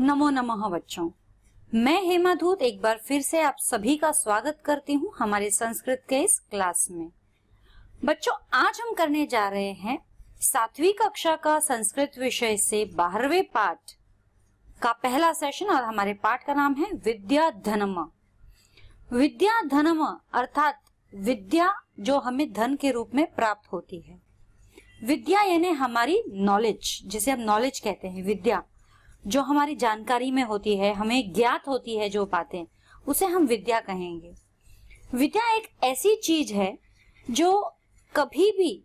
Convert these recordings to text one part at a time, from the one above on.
नमो नमः बच्चों, मैं हेमा धूत एक बार फिर से आप सभी का स्वागत करती हूँ हमारे संस्कृत के इस क्लास में। बच्चों, आज हम करने जा रहे हैं 7वीं कक्षा का संस्कृत विषय से 12वें पाठ का पहला सेशन और हमारे पाठ का नाम है विद्या धनम। विद्या धनम अर्थात विद्या जो हमें धन के रूप में प्राप्त होती है। विद्या यानी हमारी नॉलेज, जिसे हम नॉलेज कहते हैं। विद्या जो हमारी जानकारी में होती है, हमें ज्ञात होती है जो बातें, उसे हम विद्या कहेंगे। विद्या एक ऐसी चीज है जो कभी भी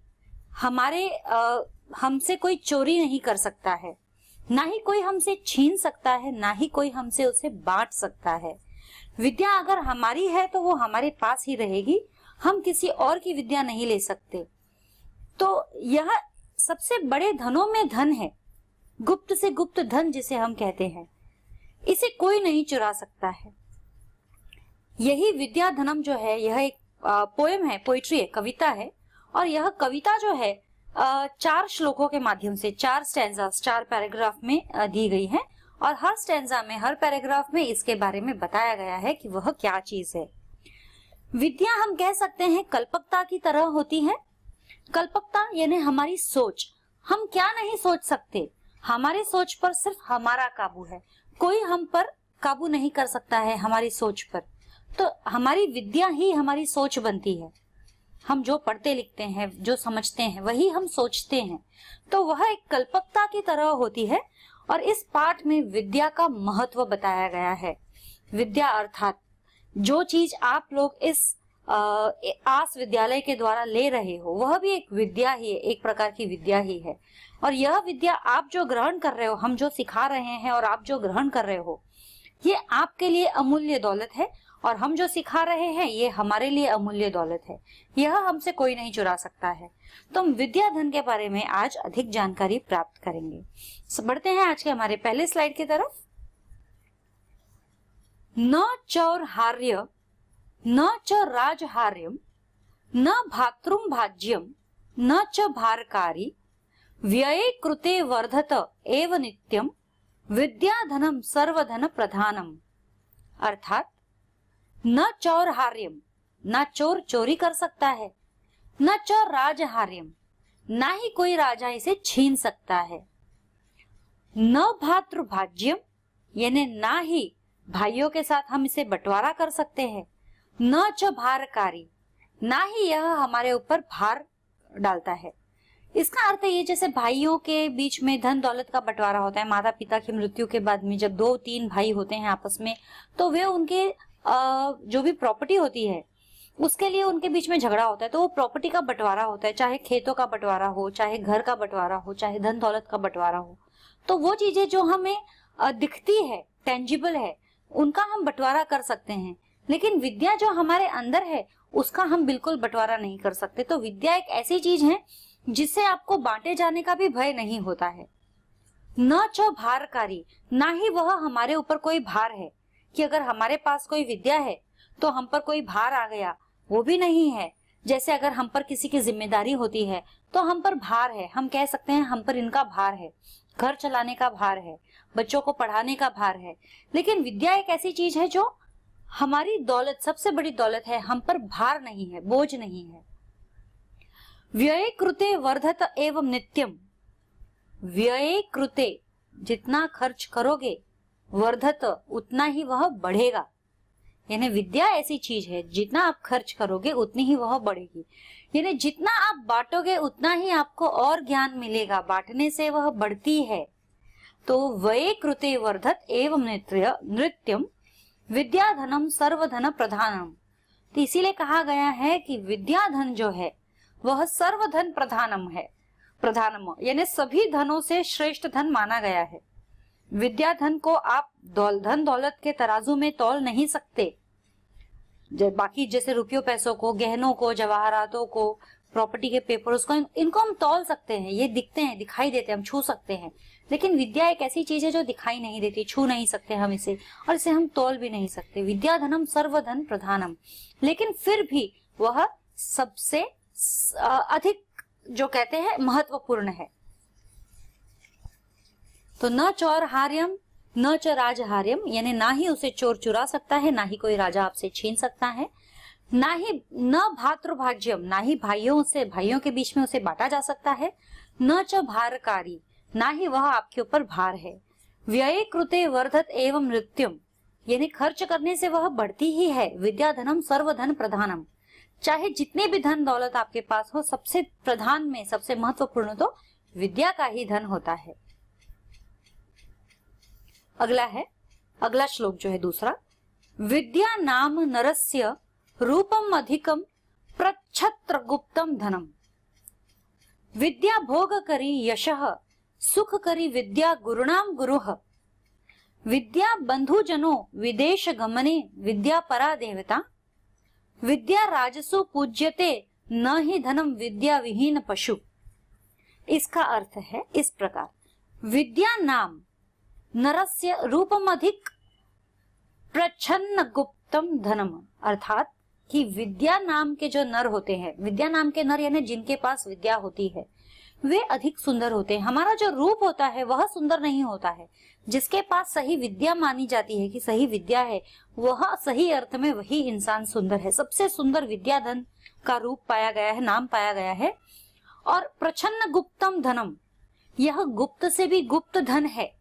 हमसे कोई चोरी नहीं कर सकता है, ना ही कोई हमसे छीन सकता है, ना ही कोई हमसे उसे बांट सकता है। विद्या अगर हमारी है तो वो हमारे पास ही रहेगी, हम किसी और की विद्या नहीं ले सकते। तो यह सबसे बड़े धनों में धन है, गुप्त से गुप्त धन जिसे हम कहते हैं, इसे कोई नहीं चुरा सकता है। यही विद्या धनम जो है, यह एक पोएम है, पोइट्री है, कविता है। और यह कविता जो है 4 श्लोकों के माध्यम से 4 स्टैंजास, 4 पैराग्राफ में दी गई है। और हर स्टैंजा में, हर पैराग्राफ में इसके बारे में बताया गया है कि वह क्या चीज है। विद्या हम कह सकते हैं कल्पकता की तरह होती है। कल्पकता यानी हमारी सोच। हम क्या नहीं सोच सकते, हमारी सोच पर सिर्फ हमारा काबू है, कोई हम पर काबू नहीं कर सकता है हमारी सोच पर। तो हमारी विद्या ही हमारी सोच बनती है। हम जो पढ़ते लिखते हैं, जो समझते हैं, वही हम सोचते हैं। तो वह एक कल्पकता की तरह होती है। और इस पाठ में विद्या का महत्व बताया गया है। विद्या अर्थात जो चीज आप लोग इस आस विद्यालय के द्वारा ले रहे हो, वह भी एक विद्या ही है, एक प्रकार की विद्या ही है। और यह विद्या आप जो ग्रहण कर रहे हो, हम जो सिखा रहे हैं और आप जो ग्रहण कर रहे हो, ये आपके लिए अमूल्य दौलत है। और हम जो सिखा रहे हैं, ये हमारे लिए अमूल्य दौलत है। यह हमसे कोई नहीं चुरा सकता है। तो हम विद्या धन के बारे में आज अधिक जानकारी प्राप्त करेंगे। बढ़ते हैं आज के हमारे पहले स्लाइड की तरफ। न चौरहार्य न च राजहार्यम न भातृम भाज्यम न च भारकारी व्यये कृते वर्धत एव नित्यम विद्या धनम सर्वधन प्रधानम। अर्थात न चौरहार्यम, ना चोर चोरी कर सकता है, न च राजहार्यम, ना ही कोई राजा इसे छीन सकता है, न भातृभाज्यम यानी ना ही भाइयों के साथ हम इसे बंटवारा कर सकते हैं, न च भारकारी, ना ही यह हमारे ऊपर भार डालता है। इसका अर्थ है ये, जैसे भाइयों के बीच में धन दौलत का बंटवारा होता है, माता पिता की मृत्यु के बाद में जब 2-3 भाई होते हैं आपस में, तो वे उनके जो भी प्रॉपर्टी होती है उसके लिए उनके बीच में झगड़ा होता है। तो वो प्रॉपर्टी का बंटवारा होता है, चाहे खेतों का बंटवारा हो, चाहे घर का बंटवारा हो, चाहे धन दौलत का बंटवारा हो। तो वो चीजें जो हमें दिखती है, टेंजिबल है, उनका हम बंटवारा कर सकते हैं। लेकिन विद्या जो हमारे अंदर है, उसका हम बिल्कुल बंटवारा नहीं कर सकते। तो विद्या एक ऐसी चीज है जिससे आपको बांटे जाने का भी भय नहीं होता है। न च भारकारी, ना ही वह हमारे ऊपर कोई भार है कि अगर हमारे पास कोई विद्या है तो हम पर कोई भार आ गया, वो भी नहीं है। जैसे अगर हम पर किसी की जिम्मेदारी होती है तो हम पर भार है, हम कह सकते हैं हम पर इनका भार है, घर चलाने का भार है, बच्चों को पढ़ाने का भार है। लेकिन विद्या एक ऐसी चीज है जो हमारी दौलत, सबसे बड़ी दौलत है, हम पर भार नहीं है, बोझ नहीं है। व्यय कृते वर्धत एवं नित्यम, व्यय कृते जितना खर्च करोगे, वर्धत उतना ही वह बढ़ेगा। यानी विद्या ऐसी चीज है, जितना आप खर्च करोगे उतनी ही वह बढ़ेगी। यानी जितना आप बांटोगे उतना ही आपको और ज्ञान मिलेगा, बांटने से वह बढ़ती है। तो व्यय कृते वर्धत एवं नृत्यम विद्या धनम सर्वधन प्रधानम। तो इसीलिए कहा गया है कि विद्या धन जो है वह सर्वधन प्रधानम है। प्रधानम यानी सभी धनों से श्रेष्ठ धन माना गया है। विद्या धन को आप धन दौलत के तराजू में तौल नहीं सकते। बाकी जैसे रुपयों पैसों को, गहनों को, जवाहरातों को, प्रॉपर्टी के पेपर्स को, इनको हम तौल सकते हैं, ये दिखते हैं, दिखाई देते हैं, हम छू सकते हैं। लेकिन विद्या एक ऐसी चीज है जो दिखाई नहीं देती, छू नहीं सकते हम इसे, और इसे हम तौल भी नहीं सकते। विद्या धनम सर्वधन प्रधानम, लेकिन फिर भी वह सबसे अधिक जो कहते हैं महत्वपूर्ण है। तो न चौरहार्यम न च राजहार्यम, यानी ना ही उसे चोर चुरा सकता है, ना ही कोई राजा आपसे छीन सकता है, ना ही न भातृभाज्यम, ना ही भाइयों के बीच में उसे बांटा जा सकता है, न च भारकारी, ना ही वह आपके ऊपर भार है, व्यय कृते वर्धत एवं मृत्युम, यानी खर्च करने से वह बढ़ती ही है, विद्या धनम सर्वधन प्रधानम, चाहे जितने भी धन दौलत आपके पास हो, सबसे प्रधान में सबसे महत्वपूर्ण तो विद्या का ही धन होता है। अगला श्लोक जो है दूसरा, विद्या नाम नरस्य रूपम अधिकम प्रच्छत्र गुप्तम धनम, विद्या भोग करी यशः सुख करी विद्या गुरुणाम गुरुः, विद्या बंधुजनो विदेश गमने विद्या परा देवता, विद्या राजसु पूज्यते न ही धनम विद्या विहीन पशु। इसका अर्थ है इस प्रकार, विद्या नाम नरस्य रूपम अधिक प्रच्छन्न गुप्तम धनम, अर्थात कि विद्या नाम के जो नर होते हैं, विद्या नाम के नर यानी जिनके पास विद्या होती है, वे अधिक सुंदर होते हैं। हमारा जो रूप होता है वह सुंदर नहीं होता है, जिसके पास सही विद्या मानी जाती है कि सही विद्या है, वह सही अर्थ में वही इंसान सुंदर है। सबसे सुंदर विद्या धन का रूप पाया गया है, नाम पाया गया है। और प्रच्छन्न गुप्तम धनम, यह गुप्त से भी गुप्त धन है।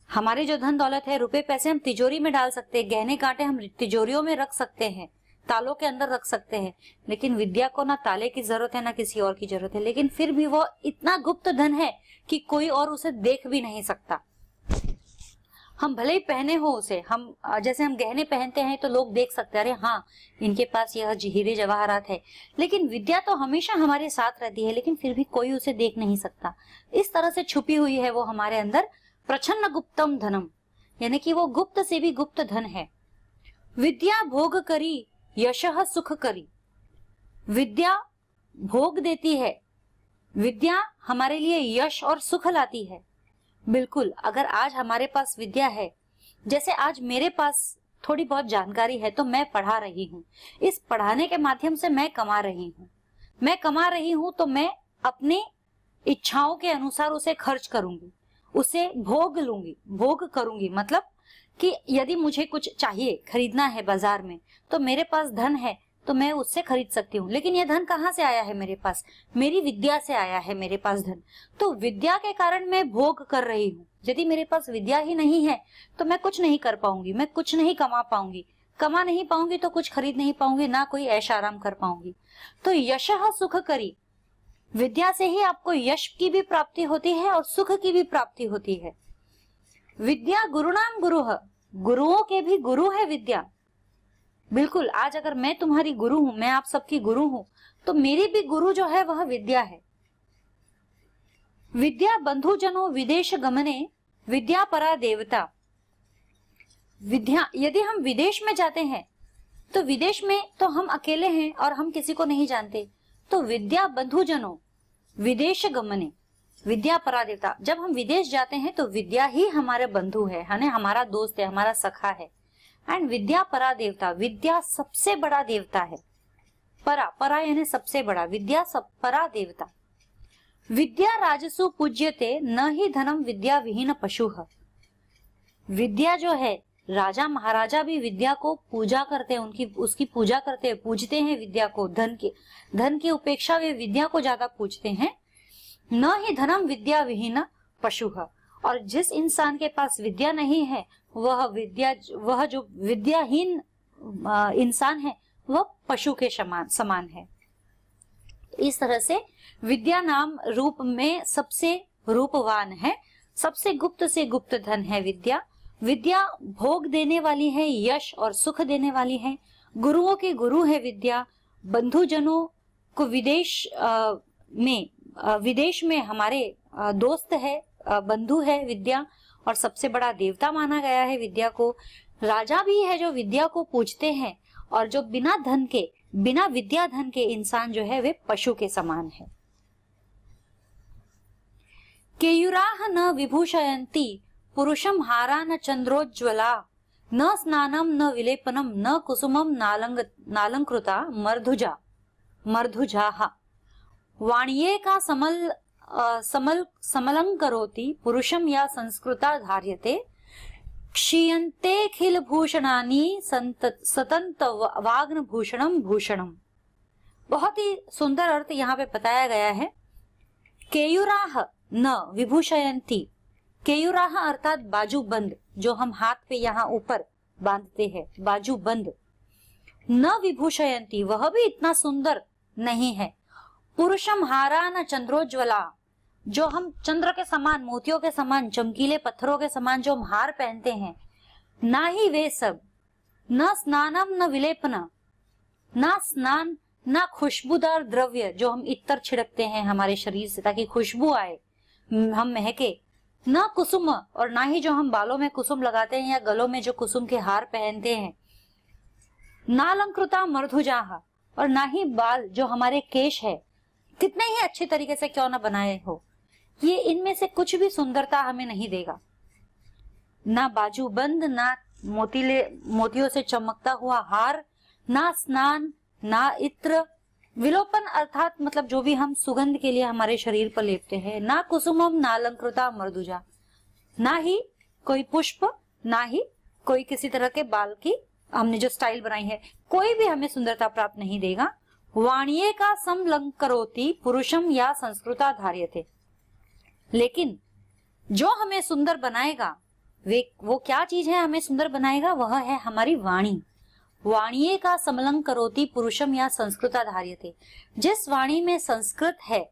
हमारे जो धन दौलत है, रुपए पैसे हम तिजोरी में डाल सकते हैं, गहने कांटे हम तिजोरियों में रख सकते हैं, तालों के अंदर रख सकते हैं, लेकिन विद्या को ना ताले की जरूरत है ना किसी और की जरूरत है, लेकिन फिर भी वो इतना गुप्त धन है कि कोई और उसे देख भी नहीं सकता। हम भले ही पहने हो उसे, हम जैसे हम गहने पहनते हैं तो लोग देख सकते हैं, अरे हाँ इनके पास यह हीरे जवाहरात है, लेकिन विद्या तो हमेशा हमारे साथ रहती है, लेकिन फिर भी कोई उसे देख नहीं सकता। इस तरह से छुपी हुई है वो हमारे अंदर, प्रच्छन्न गुप्तम धनम, यानी कि वो गुप्त से भी गुप्त धन है। विद्या भोग करी यशः सुख करी, विद्या भोग देती है, विद्या हमारे लिए यश और सुख लाती है। बिल्कुल, अगर आज हमारे पास विद्या है, जैसे आज मेरे पास थोड़ी बहुत जानकारी है तो मैं पढ़ा रही हूँ, इस पढ़ाने के माध्यम से मैं कमा रही हूँ तो मैं अपने इच्छाओं के अनुसार उसे खर्च करूंगी, उसे भोग लूंगी, भोग करूंगी, मतलब कि यदि मुझे कुछ चाहिए, खरीदना है बाजार में, तो मेरे पास धन है तो मैं उससे खरीद सकती हूँ। लेकिन यह धन कहाँ से आया है मेरे पास? मेरी विद्या से आया है मेरे पास धन। तो विद्या के कारण मैं भोग कर रही हूँ। यदि मेरे पास विद्या ही नहीं है तो मैं कुछ नहीं कर पाऊंगी, मैं कुछ नहीं कमा नहीं पाऊंगी तो कुछ खरीद नहीं पाऊंगी, ना कोई ऐश आराम कर पाऊंगी। तो यशः सुख करी, विद्या से ही आपको यश की भी प्राप्ति होती है और सुख की भी प्राप्ति होती है। विद्या गुरुणाम गुरुः, गुरुओं के भी गुरु है विद्या। बिल्कुल, आज अगर मैं तुम्हारी गुरु हूं, मैं आप सबकी गुरु हूं, तो मेरी भी गुरु जो है वह विद्या है। विद्या बंधुजनों विदेश गमने विद्या परा देवता, विद्या यदि हम विदेश में जाते हैं तो विदेश में तो हम अकेले हैं और हम किसी को नहीं जानते, तो विद्या बंधुजनों विदेश गमने विद्या परा देवता, जब हम विदेश जाते हैं तो विद्या ही हमारे बंधु है, हमारा दोस्त है, हमारा सखा है। एंड विद्या परा देवता, विद्या सबसे बड़ा देवता है। परा यानी सबसे बड़ा, विद्या सब परा देवता। विद्या राजसु पूज्यते न ही धनम विद्या विहीन पशुः, विद्या जो है, राजा महाराजा भी विद्या को पूजा करते हैं, उसकी पूजा करते हैं, पूजते हैं विद्या को। धन की उपेक्षा वे विद्या को ज्यादा पूजते हैं। न ही धनम विद्या विहीन पशुः, और जिस इंसान के पास विद्या नहीं है वह जो विद्याहीन इंसान है वह पशु के समान है। इस तरह से विद्या नाम रूप में सबसे रूपवान है, सबसे गुप्त से गुप्त धन है विद्या। विद्या भोग देने वाली है, यश और सुख देने वाली है, गुरुओं के गुरु है विद्या। बंधुजनों को विदेश में हमारे दोस्त है, बंधु है विद्या, और सबसे बड़ा देवता माना गया है विद्या को। राजा भी है जो विद्या को पूजते हैं, और जो बिना विद्या धन के इंसान जो है वे पशु के समान है। केयुराह न विभूषयन्ति पुरुषम हारा न चंद्रोज्ज्वला, न स्नानम न विलेपनम न कुसुमम नालंकृता मर्धुजाः, वाण्ये का समलंकरोति पुरुषम या संस्कृता धार्यते, क्षीयन्ते भूषणानि सतंत वाग्न भूषणम भूषणम। बहुत ही सुंदर अर्थ यहाँ पे बताया गया है। केयुराह न विभूषयन्ति, केयुराह अर्थात बाजूबंद, जो हम हाथ पे यहाँ ऊपर बांधते हैं, बाजूबंद। न विभूषयन्ति, वह भी इतना सुंदर नहीं है। पुरुषम हारा न चंद्रोज्वला, जो हम चंद्र के समान, मोतियों के समान, चमकीले पत्थरों के समान जो हम हार पहनते हैं, ना ही वे सब। न स्नानम न विलेपना, ना स्नान, ना खुशबूदार द्रव्य जो हम इत्र छिड़कते हैं हमारे शरीर से ताकि खुशबू आए, हम महके। न कुसुम, और ना ही जो हम बालों में कुसुम लगाते हैं या गलों में जो कुसुम के हार पहनते हैं। नालंकृता मर्धुजाह, और ना ही बाल, जो हमारे केश है, कितने ही अच्छे तरीके से क्यों न बनाए हो, ये इनमें से कुछ भी सुंदरता हमें नहीं देगा। ना बाजूबंद, ना मोतियों से चमकता हुआ हार, ना स्नान, ना इत्र, विलोपन अर्थात मतलब जो भी हम सुगंध के लिए हमारे शरीर पर लेपते हैं, ना कुसुमम नालंकृता मर्दुजा, ना ही कोई पुष्प, ना ही कोई किसी तरह के बाल की हमने जो स्टाइल बनाई है, कोई भी हमें सुंदरता प्राप्त नहीं देगा। वाणिये का समलंकरोति पुरुषम या संस्कृता धार्यते, लेकिन जो हमें सुंदर बनाएगा, वो क्या चीज है हमें सुंदर बनाएगा, वह है हमारी वाणी। वाणिये का समलंकरोति पुरुषम या संस्कृता धार्यते, जिस वाणी में संस्कृत है,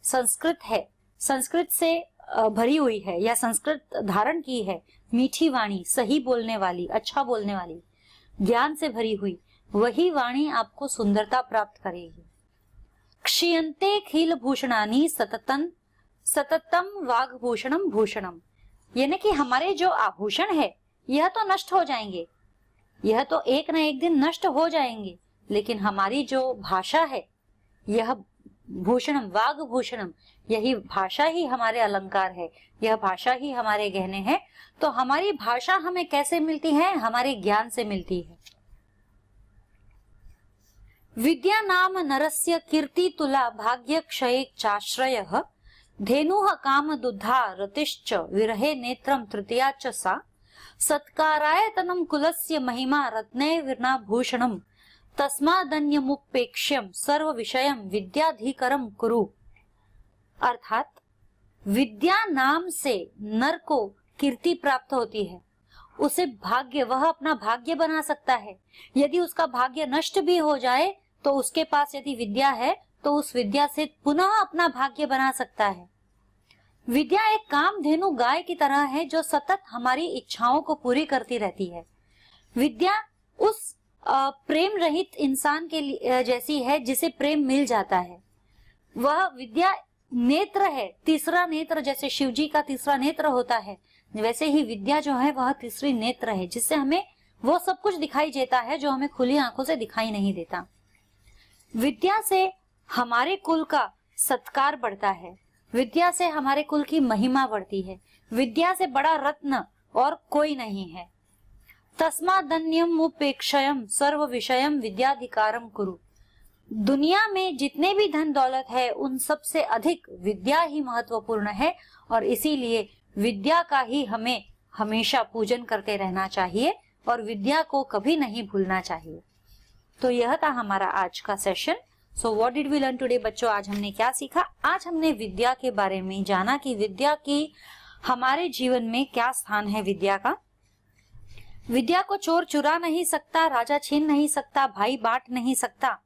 संस्कृत से भरी हुई है या संस्कृत धारण की है, मीठी वाणी, सही बोलने वाली, अच्छा बोलने वाली, ज्ञान से भरी हुई, वही वाणी आपको सुंदरता प्राप्त करेगी। क्षीयन्ते खील भूषणानि सततम वाग्भूषणम भूषणम, यानी कि हमारे जो आभूषण है यह तो नष्ट हो जाएंगे, यह तो एक न एक दिन नष्ट हो जाएंगे, लेकिन हमारी जो भाषा है, यह भूषणम वाग्भूषणम, यही भाषा ही हमारे अलंकार है, यह भाषा ही हमारे गहने हैं। तो हमारी भाषा हमें कैसे मिलती है, हमारे ज्ञान से मिलती है। विद्या नाम नरस्य कीर्ति तुला भाग्य क्षय चाश्रयः, धेनुः काम दुधा रतिश्च विरहे नेत्रम तृतीया च सा, सत्कारायतनम कुलस्य महिमा रत्ने विनाभूषणम, तस्मादन्यमुपेक्ष्यम सर्व विषयम विद्याधिकरम कुरु। अर्थात विद्या नाम से नर को कीर्ति प्राप्त होती है, उसे भाग्य, वह अपना भाग्य बना सकता है। यदि उसका भाग्य नष्ट भी हो जाए तो उसके पास यदि विद्या है तो उस विद्या से पुनः अपना भाग्य बना सकता है। विद्या एक कामधेनु गाय की तरह है जो सतत हमारी इच्छाओं को पूरी करती रहती है। विद्या उस प्रेम रहित इंसान के लिए जैसी है जिसे प्रेम मिल जाता है। वह विद्या नेत्र है, तीसरा नेत्र, जैसे शिव जी का तीसरा नेत्र होता है, वैसे ही विद्या जो है वह तीसरी नेत्र है, जिससे हमें वो सब कुछ दिखाई देता है जो हमें खुली आंखों से दिखाई नहीं देता। विद्या से हमारे कुल का सत्कार बढ़ता है, विद्या से हमारे कुल की महिमा बढ़ती है। विद्या से बड़ा रत्न और कोई नहीं है। तस्मादन्यम उपेक्षयम सर्व विषयम विद्याधिकारम कुरु। दुनिया में जितने भी धन दौलत है उन सब से अधिक विद्या ही महत्वपूर्ण है, और इसीलिए विद्या का ही हमें हमेशा पूजन करते रहना चाहिए और विद्या को कभी नहीं भूलना चाहिए। तो यह था हमारा आज का session. So what did we learn today बच्चों? आज हमने क्या सीखा? आज हमने विद्या के बारे में जाना कि विद्या की हमारे जीवन में क्या स्थान है। विद्या का, विद्या को चोर चुरा नहीं सकता, राजा छीन नहीं सकता, भाई बांट नहीं सकता।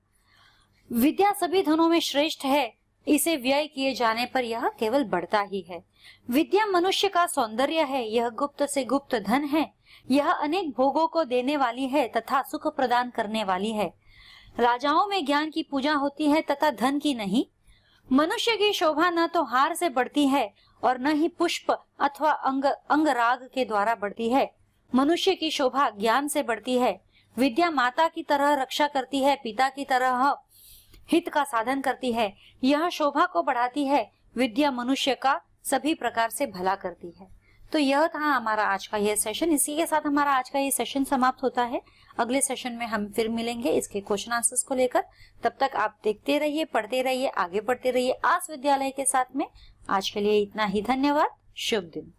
विद्या सभी धनों में श्रेष्ठ है, इसे व्यय किए जाने पर यह केवल बढ़ता ही है। विद्या मनुष्य का सौंदर्य है, यह गुप्त से गुप्त धन है, यह अनेक भोगों को देने वाली है तथा सुख प्रदान करने वाली है। राजाओं में ज्ञान की पूजा होती है तथा धन की नहीं। मनुष्य की शोभा न तो हार से बढ़ती है और न ही पुष्प अथवा अंगराग के द्वारा बढ़ती है। मनुष्य की शोभा ज्ञान से बढ़ती है। विद्या माता की तरह रक्षा करती है, पिता की तरह हित का साधन करती है, यह शोभा को बढ़ाती है। विद्या मनुष्य का सभी प्रकार से भला करती है। तो यह था हमारा आज का यह सेशन। इसी के साथ हमारा आज का ये सेशन समाप्त होता है। अगले सेशन में हम फिर मिलेंगे इसके क्वेश्चन आंसर्स को लेकर। तब तक आप देखते रहिए, पढ़ते रहिए, आगे बढ़ते रहिए आस विद्यालय के साथ में। आज के लिए इतना ही। धन्यवाद। शुभ दिन।